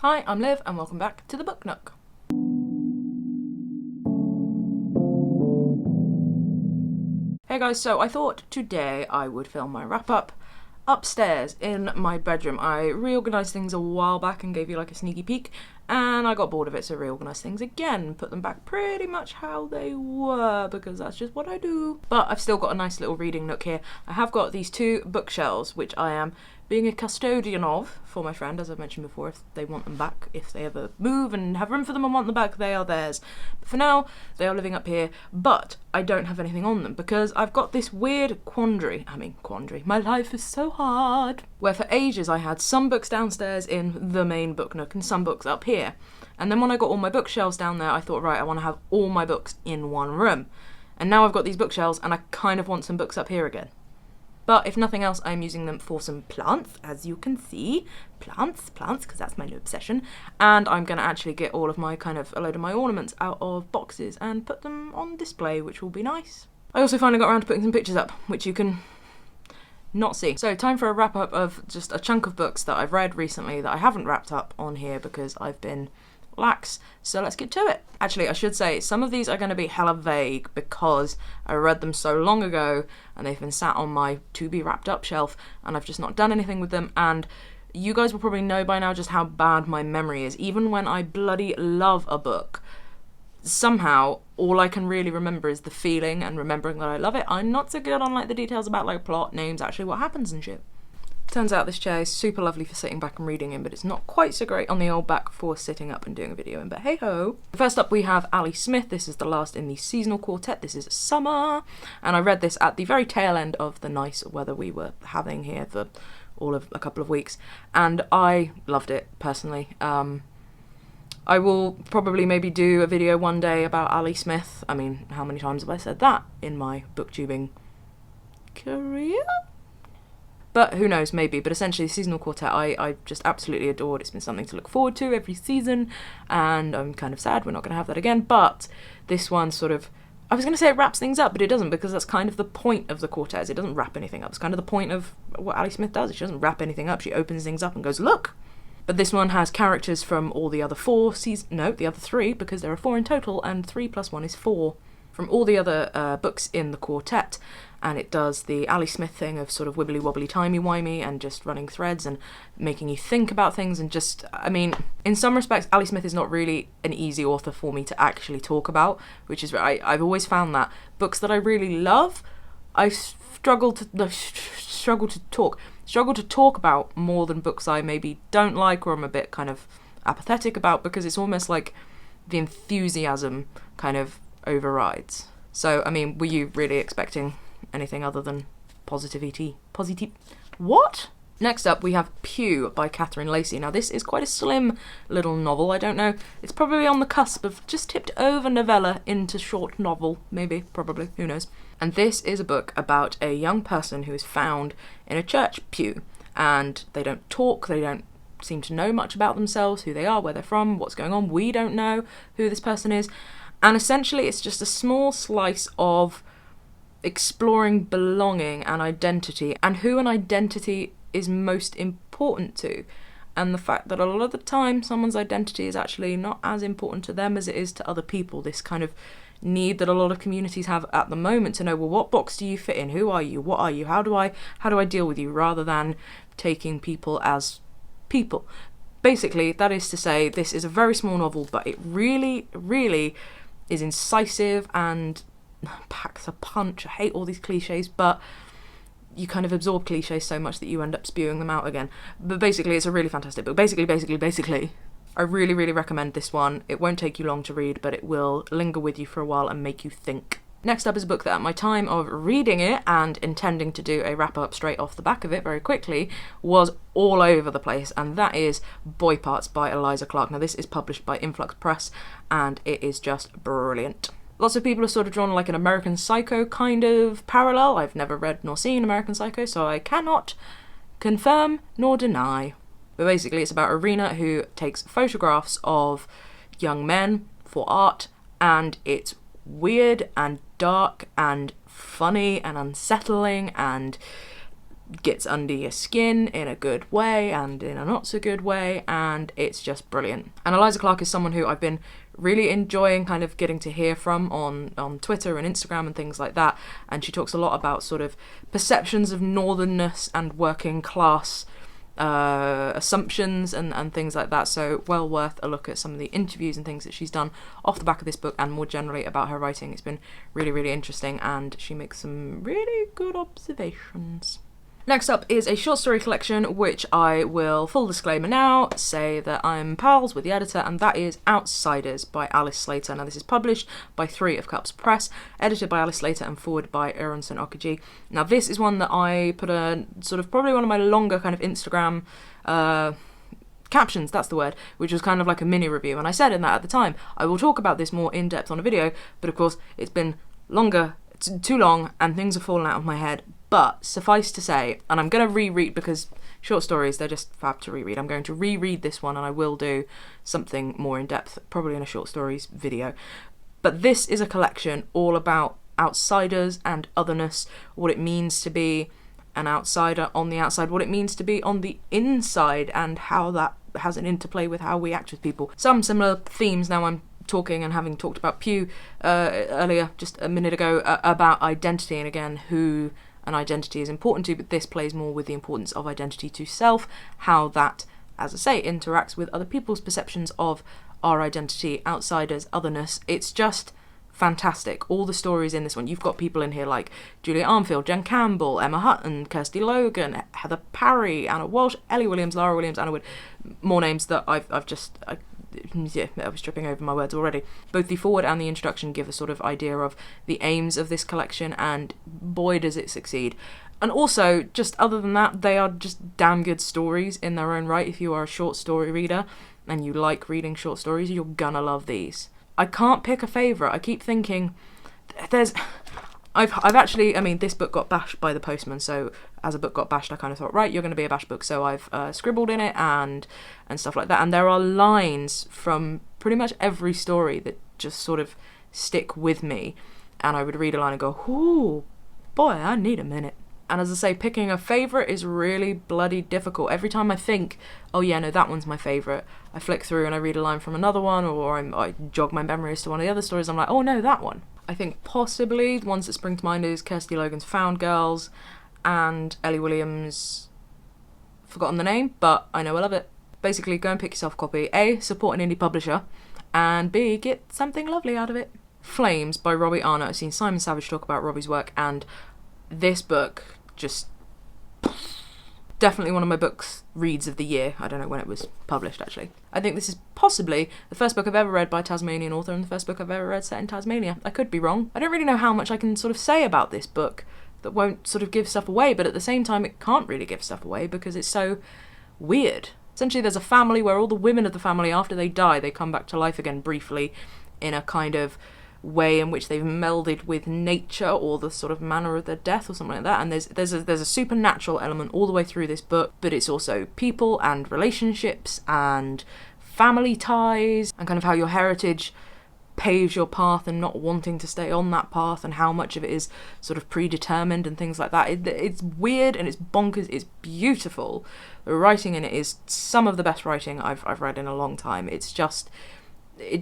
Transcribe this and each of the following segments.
Hi, I'm Liv and welcome back to the Book Nook. Hey guys, so I thought today I would film my wrap up upstairs in my bedroom. I reorganised things a while back and gave you like a sneaky peek, and I got bored of it, so reorganised things again, put them back pretty much how they were, because that's just what I do. But I've still got a nice little reading nook here. I have got these two bookshelves, which I am being a custodian of for my friend, as I've mentioned before. If they want them back, if they ever move and have room for them and want them back, they are theirs. But for now, they are living up here, but I don't have anything on them because I've got this weird quandary. My life is so hard. Where for ages I had some books downstairs in the main book nook and some books up here. And then when I got all my bookshelves down there, I thought, right, I want to have all my books in one room. And now I've got these bookshelves and I kind of want some books up here again. But if nothing else, I'm using them for some plants, as you can see. Plants, because that's my new obsession. And I'm going to actually get all of my a load of my ornaments out of boxes and put them on display, which will be nice. I also finally got around to putting some pictures up, which you can not see. So time for a wrap up of just a chunk of books that I've read recently that I haven't wrapped up on here because I've been lax. So let's get to it. Actually, I should say some of these are going to be hella vague because I read them so long ago and they've been sat on my to be wrapped up shelf and I've just not done anything with them, and you guys will probably know by now just how bad my memory is. Even when I bloody love a book, somehow all I can really remember is the feeling and remembering that I love it. I'm not so good on like the details about like plot, names, actually what happens and shit. Turns out this chair is super lovely for sitting back and reading in, but it's not quite so great on the old back for sitting up and doing a video in, but hey ho. First up we have Ali Smith. This is the last in the seasonal quartet. This is Summer, and I read this at the very tail end of the nice weather we were having here for all of a couple of weeks, and I loved it personally. I will probably maybe do a video one day about Ali Smith. I mean, how many times have I said that in my booktubing career? But who knows, maybe. But essentially, the seasonal quartet I just absolutely adored. It's been something to look forward to every season, and I'm kind of sad we're not going to have that again. But this one sort of, I was going to say it wraps things up, but it doesn't, because that's kind of the point of the quartet. It doesn't wrap anything up. It's kind of the point of what Ali Smith does. She doesn't wrap anything up. She opens things up and goes, look. But this one has characters from all the other the other three, because there are 4 in total, and 3 plus 1 is 4. From all the other books in the quartet, and it does the Ali Smith thing of sort of wibbly wobbly timey-wimey and just running threads and making you think about things, and just, I mean, in some respects Ali Smith is not really an easy author for me to actually talk about, which is, I've always found that books that I really love, I struggle to talk about more than books I maybe don't like or I'm a bit kind of apathetic about, because it's almost like the enthusiasm kind of overrides. So, I mean, were you really expecting anything other than positivity? What? Next up, we have Pew by Catherine Lacey. Now, this is quite a slim little novel. I don't know. It's probably on the cusp of just tipped over novella into short novel. Maybe, probably, who knows. And this is a book about a young person who is found in a church pew. And they don't talk, they don't seem to know much about themselves, who they are, where they're from, what's going on. We don't know who this person is. And essentially it's just a small slice of exploring belonging and identity, and who an identity is most important to, and the fact that a lot of the time someone's identity is actually not as important to them as it is to other people. This kind of need that a lot of communities have at the moment to know, well, what box do you fit in? Who are you? What are you? How do I deal with you? Rather than taking people as people. Basically, that is to say, this is a very small novel, but it really, really is incisive and packs a punch. I hate all these cliches, but you kind of absorb cliches so much that you end up spewing them out again. But basically, it's a really fantastic book. Basically, I really, really recommend this one. It won't take you long to read, but it will linger with you for a while and make you think. Next up is a book that at my time of reading it and intending to do a wrap-up straight off the back of it very quickly was all over the place, and that is Boy Parts by Eliza Clark. Now, this is published by Influx Press, and it is just brilliant. Lots of people have sort of drawn like an American Psycho kind of parallel. I've never read nor seen American Psycho, so I cannot confirm nor deny. But basically it's about Irina who takes photographs of young men for art, and it's weird and dark and funny and unsettling and gets under your skin in a good way and in a not so good way, and it's just brilliant. And Eliza Clark is someone who I've been really enjoying kind of getting to hear from on Twitter and Instagram and things like that, and she talks a lot about sort of perceptions of northernness and working class assumptions and things like that, so well worth a look at some of the interviews and things that she's done off the back of this book, and more generally about her writing. It's been really, really interesting, and she makes some really good observations. Next up is a short story collection, which I will, full disclaimer now, say that I'm pals with the editor, and that is Outsiders by Alice Slater. Now, this is published by 3 of Cups Press, edited by Alice Slater and forwarded by Aronson Okiji. Now, this is one that I put a sort of probably one of my longer kind of Instagram captions, that's the word, which was kind of like a mini review, and I said in that at the time, I will talk about this more in depth on a video, but of course it's been longer, too long, and things have fallen out of my head. But suffice to say, and I'm going to reread, because short stories, they're just fab to reread. I'm going to reread this one, and I will do something more in depth, probably in a short stories video. But this is a collection all about outsiders and otherness, what it means to be an outsider on the outside, what it means to be on the inside, and how that has an interplay with how we act with people. Some similar themes. Now I'm talking, and having talked about Pew earlier, just a minute ago, about identity, and again, who an identity is important to, but this plays more with the importance of identity to self, how that, as I say, interacts with other people's perceptions of our identity, outsiders, otherness. It's just fantastic. All the stories in this one, you've got people in here like Julia Armfield, Jen Campbell, Emma Hutton, Kirsty Logan, Heather Parry, Anna Walsh, Ellie Williams, Lara Williams, Anna Wood, more names that I was tripping over my words already. Both the forward and the introduction give a sort of idea of the aims of this collection, and boy does it succeed. And also, just other than that, they are just damn good stories in their own right. If you are a short story reader and you like reading short stories, you're gonna love these. I can't pick a favourite. I keep thinking I've actually, I mean, this book got bashed by the postman, so as a book got bashed, I kind of thought, right, you're going to be a bash book, so I've scribbled in it and stuff like that, and there are lines from pretty much every story that just sort of stick with me, and I would read a line and go, ooh, boy, I need a minute. And as I say, picking a favourite is really bloody difficult. Every time I think, oh yeah, no, that one's my favourite, I flick through and I read a line from another one, or I jog my memory as to one of the other stories, I'm like, oh no, that one. I think possibly the ones that spring to mind is Kirsty Logan's Found Girls and Ellie Williams', forgotten the name, but I know I love it. Basically, go and pick yourself a copy. A, support an indie publisher, and B, get something lovely out of it. Flames by Robbie Arnott. I've seen Simon Savage talk about Robbie's work, and this book just definitely one of my books reads of the year. I don't know when it was published, actually. I think this is possibly the first book I've ever read by a Tasmanian author, and the first book I've ever read set in Tasmania. I could be wrong. I don't really know how much I can sort of say about this book that won't sort of give stuff away, but at the same time it can't really give stuff away because it's so weird. Essentially, there's a family where all the women of the family, after they die, they come back to life again briefly in a kind of way in which they've melded with nature or the sort of manner of their death or something like that, and there's a supernatural element all the way through this book, but it's also people and relationships and family ties and kind of how your heritage paves your path and not wanting to stay on that path, and how much of it is sort of predetermined and things like that. It's weird and it's bonkers. It's beautiful. The writing in it is some of the best writing I've read in a long time. It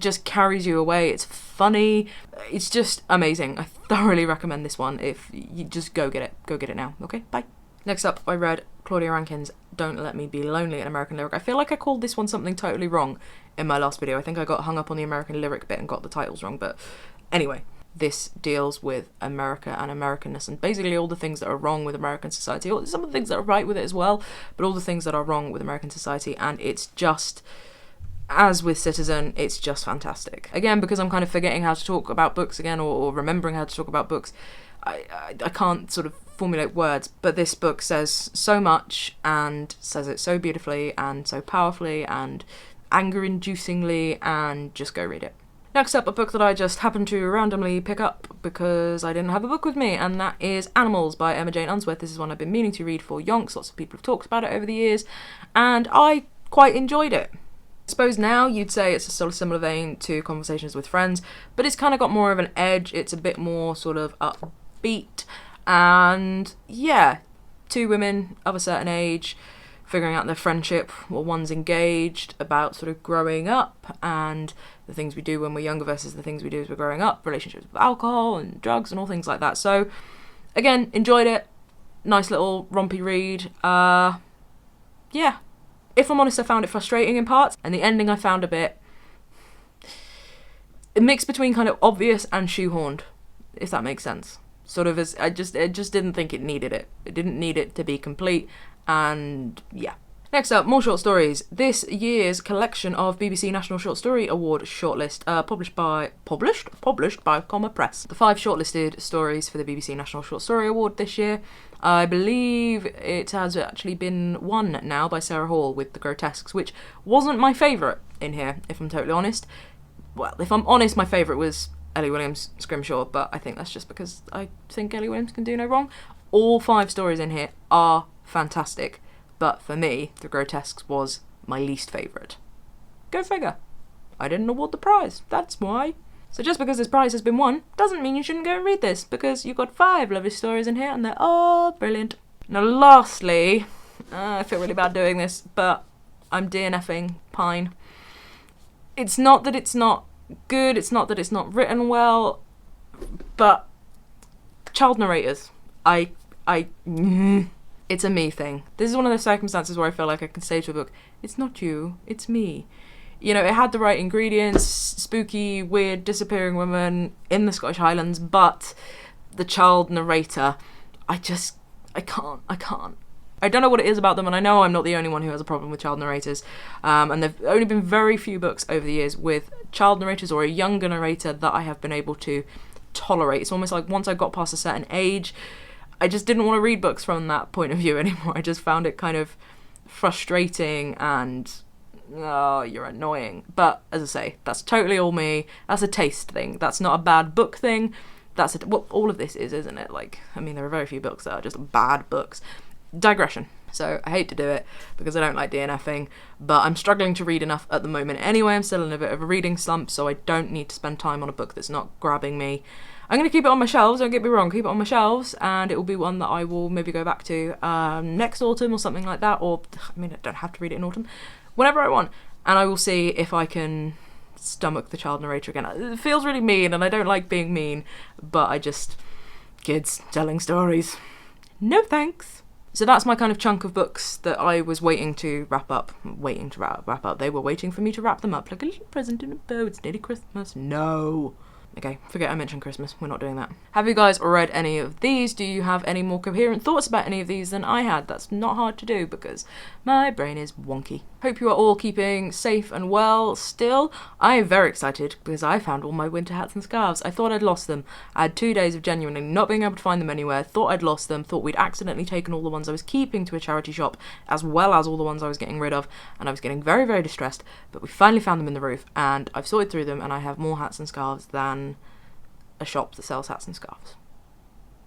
just carries you away. It's funny. It's just amazing. I thoroughly recommend this one. If you just go get it now. Okay, bye. Next up, I read Claudia Rankine's Don't Let Me Be Lonely, an American Lyric. I feel like I called this one something totally wrong in my last video. I think I got hung up on the American Lyric bit and got the titles wrong, but anyway, this deals with America and Americanness and basically all the things that are wrong with American society, or some of the things that are right with it as well, but all the things that are wrong with American society, and it's just, as with Citizen, it's just fantastic. Again, because I'm kind of forgetting how to talk about books again, or remembering how to talk about books, I can't sort of formulate words, but this book says so much and says it so beautifully and so powerfully and anger-inducingly, and just go read it. Next up, a book that I just happened to randomly pick up because I didn't have a book with me, and that is Animals by Emma Jane Unsworth. This is one I've been meaning to read for yonks. Lots of people have talked about it over the years, and I quite enjoyed it. I suppose now you'd say it's a sort of similar vein to Conversations with Friends, but it's kind of got more of an edge. It's a bit more sort of upbeat, and yeah, two women of a certain age figuring out their friendship while one's engaged, about sort of growing up and the things we do when we're younger versus the things we do as we're growing up, relationships with alcohol and drugs and all things like that. So again, enjoyed it. Nice little rompy read. Yeah. If I'm honest, I found it frustrating in parts, and the ending I found a bit a mix between kind of obvious and shoehorned, if that makes sense. Sort of as I just didn't think it needed it. It didn't need it to be complete, and yeah. Next up, more short stories. This year's collection of BBC National Short Story Award shortlist, published by Comma Press. The 5 shortlisted stories for the BBC National Short Story Award this year. I believe it has actually been won now by Sarah Hall with The Grotesques, which wasn't my favourite in here, if I'm totally honest. Well, if I'm honest, my favourite was Ellie Williams' Scrimshaw, but I think that's just because I think Ellie Williams can do no wrong. All 5 stories in here are fantastic, but for me, The Grotesques was my least favourite. Go figure. I didn't award the prize, that's why. So just because this prize has been won doesn't mean you shouldn't go and read this, because you've got 5 lovely stories in here and they're all brilliant. Now lastly, I feel really bad doing this, but I'm DNFing Pine. It's not that it's not good, it's not that it's not written well, but child narrators, it's a me thing. This is one of those circumstances where I feel like I can say to a book, it's not you, it's me. You know, it had the right ingredients, spooky, weird, disappearing woman in the Scottish Highlands, but the child narrator, I can't. I don't know what it is about them, and I know I'm not the only one who has a problem with child narrators, and there've only been very few books over the years with child narrators or a younger narrator that I have been able to tolerate. It's almost like once I got past a certain age, I just didn't want to read books from that point of view anymore. I just found it kind of frustrating and, oh, you're annoying. But as I say, that's totally all me. That's a taste thing. That's not a bad book thing. That's what all of this is, isn't it? Like, I mean, there are very few books that are just bad books. Digression. So I hate to do it because I don't like DNFing, but I'm struggling to read enough at the moment anyway. I'm still in a bit of a reading slump, so I don't need to spend time on a book that's not grabbing me. I'm going to keep it on my shelves, don't get me wrong, keep it on my shelves, and it will be one that I will maybe go back to next autumn or something like that, or, I mean, I don't have to read it in autumn, whenever I want, and I will see if I can stomach the child narrator again. It feels really mean, and I don't like being mean, but kids telling stories, no thanks. So that's my kind of chunk of books that I was waiting to wrap up. They were waiting for me to wrap them up like a little present in a bow. It's nearly Christmas. No. Okay, forget I mentioned Christmas. We're not doing that. Have you guys read any of these? Do you have any more coherent thoughts about any of these than I had? That's not hard to do because my brain is wonky. Hope you are all keeping safe and well still. I am very excited because I found all my winter hats and scarves. I thought I'd lost them. I had 2 days of genuinely not being able to find them anywhere. Thought I'd lost them. Thought we'd accidentally taken all the ones I was keeping to a charity shop as well as all the ones I was getting rid of. And I was getting very, very distressed. But we finally found them in the roof and I've sorted through them and I have more hats and scarves than a shop that sells hats and scarves.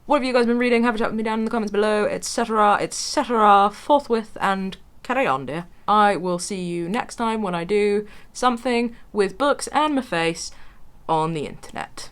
What have you guys been reading? Have a chat with me down in the comments below, etc, etc, forthwith, and carry on, dear. I will see you next time when I do something with books and my face on the internet.